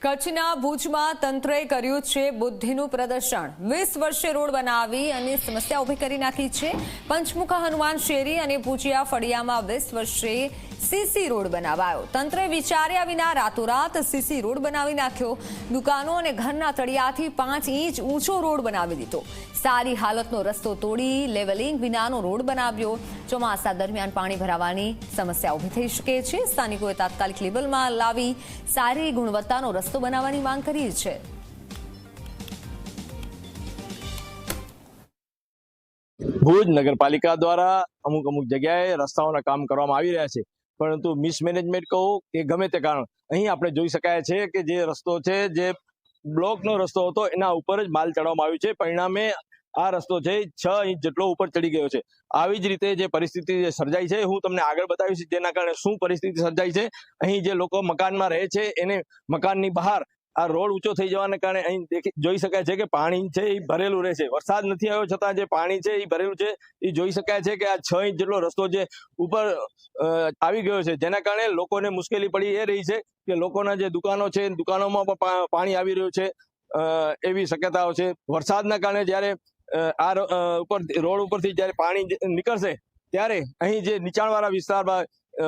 કચ્છના ભુજમાં તંત્રએ કર્યું છે બુદ્ધિનું પ્રદર્શન। 20 વર્ષે રોડ બનાવી અને સમસ્યા ઊભી કરી નાખી છે। પંચમુખા હનુમાન શેરી અને ભુજિયા ફળિયામાં 20 વર્ષે સીસી રોડ બનાવાયો। તંત્રે વિચાર્યા વિના રાતોરાત સીસી રોડ બનાવી નાખ્યો। દુકાનો અને ઘરના તળિયાથી 5 ઇંચ ઊંચો રોડ બનાવી દીધો। સારી હાલતનો રસ્તો તોડી લેવલિંગ વિનાનો રોડ બનાવ્યો। ચોમાસા દરમિયાન પાણી ભરાવાની સમસ્યા ઊભી થઈ શકે છે। સ્થાનિકોએ તાત્કાલિક લેવલમાં લાવી સારી ગુણવત્તાનો રસ્તો બનાવવાની માંગ કરી છે। ભુજ નગરપાલિકા દ્વારા અમુક જગ્યાએ રસ્તાઓના કામ કરવામાં આવી રહ્યા છે, પરંતુ મિસમેનેજમેન્ટ કહો કે ગમે તે કારણ અહીં આપણે જોઈ શકાય છે કે જે રસ્તો છે, જે બ્લોકનો રસ્તો હતો એના ઉપર જ માલ ચડાવવામાં આવ્યું છે। પરિણામે આ રસ્તો છે 6 ઇંચ જેટલો ઉપર ચડી ગયો છે। આવી જ રીતે જે પરિસ્થિતિ સર્જાઈ છે હું તમને આગળ બતાવીશ, જેના કારણે શું પરિસ્થિતિ સર્જાઈ છે। અહીં જે લોકો મકાનમાં રહે છે એને મકાનની બહાર આ રોડ ઊંચો થઈ જવાને કારણે અહીં જોઈ શકાય છે કે પાણી છે એ ભરેલું રહે છે। વરસાદ નથી આવ્યો છતાં જે પાણી છે એ ભરેલું છે એ જોઈ શકાય છે કે આ 6 ઇંચ જેટલો રસ્તો જે ઉપર આવી ગયો છે, જેના કારણે લોકોને મુશ્કેલી પડી એ રહી છે કે લોકોના જે દુકાનો છે દુકાનોમાં પણ પાણી આવી રહ્યું છે એવી શક્યતાઓ છે। વરસાદના કારણે જ્યારે આ ઉપર રોડ ઉપરથી જ્યારે પાણી નીકળશે ત્યારે અહીં જે નીચાણવાળા વિસ્તારમાં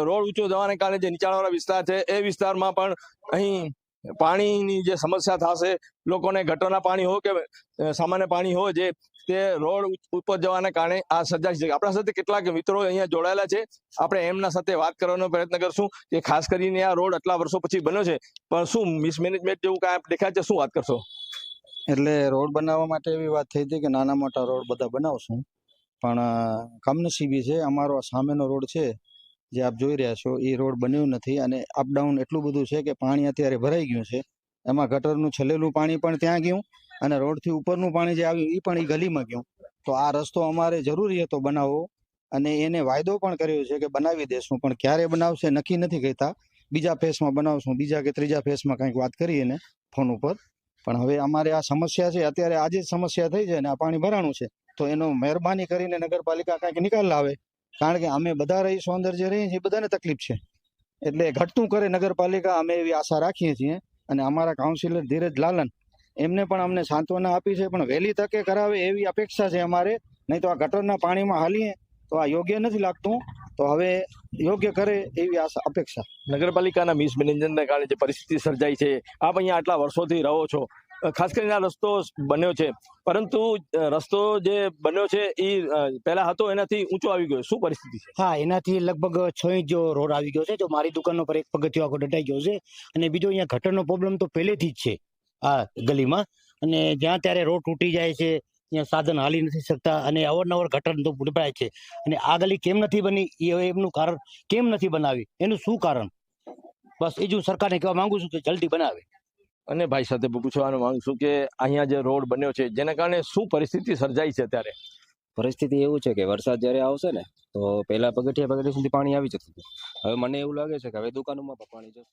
રોડ ઊંચો જવાને કારણે જે નીચાણવાળા વિસ્તાર છે એ વિસ્તારમાં પણ અહીં પાણીની જે સમસ્યા થશે। લોકોને ગટરના પાણી હોય કે સામાન્ય પાણી હોય જે તે રોડ ઉપર જવાના કારણે આ સર્જાઈ છે। આપણા સાથે કેટલાક મિત્રો અહીંયા જોડાયેલા છે, આપણે એમના સાથે વાત કરવાનો પ્રયત્ન કરશું કે ખાસ કરીને આ રોડ આટલા વર્ષો પછી બન્યો છે પણ શું મિસમેનેજમેન્ટ જેવું કાંઈ દેખાય છે, શું વાત કરશો? એટલે રોડ બનાવવા માટે એવી વાત થઈ હતી કે નાના મોટા રોડ બધા બનાવશું, પણ કમનસીબી છે અમારો સામેનો રોડ છે જે આપ જોઈ રહ્યા છો એ રોડ બન્યો નથી અને અપડાઉન એટલું બધું છે કે પાણી અત્યારે ભરાઈ ગયું છે। એમાં ગટરનું છલેલું પાણી પણ ત્યાં ગયું અને રોડથી ઉપરનું પાણી જે આવ્યું એ પણ એ ગલીમાં ગયું। તો આ રસ્તો અમારે જરૂરી હતો બનાવવો અને એને વાયદો પણ કર્યો છે કે બનાવી દેશું, પણ ક્યારે બનાવશે નક્કી નથી કહેતા। બીજા ફેસમાં બનાવશું, બીજા કે ત્રીજા ફેસમાં કંઈક વાત કરીએ ને ફોન ઉપર। પણ હવે અમારે આ સમસ્યા છે, અત્યારે આજે જ સમસ્યા થઈ છે અને આ પાણી ભરાણું છે, તો એનો મહેરબાની કરીને નગરપાલિકા કંઈક નિકાલ લાવે, કારણ કે અમે બધા રહીશો અંદર જે રહીએ છીએ બધાને તકલીફ છે। એટલે ઘટતું કરે નગરપાલિકા, અમે એવી આશા રાખીએ છીએ। અને અમારા કાઉન્સિલર ધીરજ લાલન એમને પણ અમને સાંત્વના આપી છે, પણ વહેલી તકે કરાવે એવી અપેક્ષા છે અમારે। નહીં તો આ ગટરના પાણીમાં હાલીએ તો આ યોગ્ય નથી લાગતું, તો હવે યોગ્ય કરે એવી અપેક્ષા। નગરપાલિકાના મિસમેનેજમેન્ટના કારણે જે પરિસ્થિતિ સર્જાઈ છે, આપ અહીંયા આટલા વર્ષોથી રહો છો, ખાસ કરીને આ રસ્તો બન્યો છે, પરંતુ રસ્તો જે બન્યો છે એ પહેલા હતો એનાથી ઊંચો આવી ગયો, શું પરિસ્થિતિ છે? હા, એનાથી લગભગ 6 ઇંચ જેવો રોડ આવી ગયો છે, જો મારી દુકાનો પર એક પગથિયો આખો દટાઈ ગયો છે। અને બીજો અહીંયા ગટરનો પ્રોબ્લેમ તો પહેલેથી જ છે આ ગલીમાં, અને જ્યાં ત્યારે રોડ તૂટી જાય છે, ત્યાં સાધન હાલી નથી શકતા અને અવારનવાર ગટર તો ભરાય છે। અને આ ગલી કેમ નથી બની એ એમનું કારણ કેમ નથી બનાવી, એનું શું કારણ, બસ એ જ હું સરકારને કહેવા માંગુ છું કે જલ્દી બનાવે। અને ભાઈ સાથે પૂછવાનું માંગુ છું કે અહીંયા જે રોડ બન્યો છે જેના કારણે શું પરિસ્થિતિ સર્જાઈ છે? અત્યારે પરિસ્થિતિ એવું છે કે વરસાદ જયારે આવશે ને તો પહેલા પગથિયા સુધી પાણી આવી જતું હતું, હવે મને એવું લાગે છે કે હવે દુકાનોમાં પણ પાણી જશે।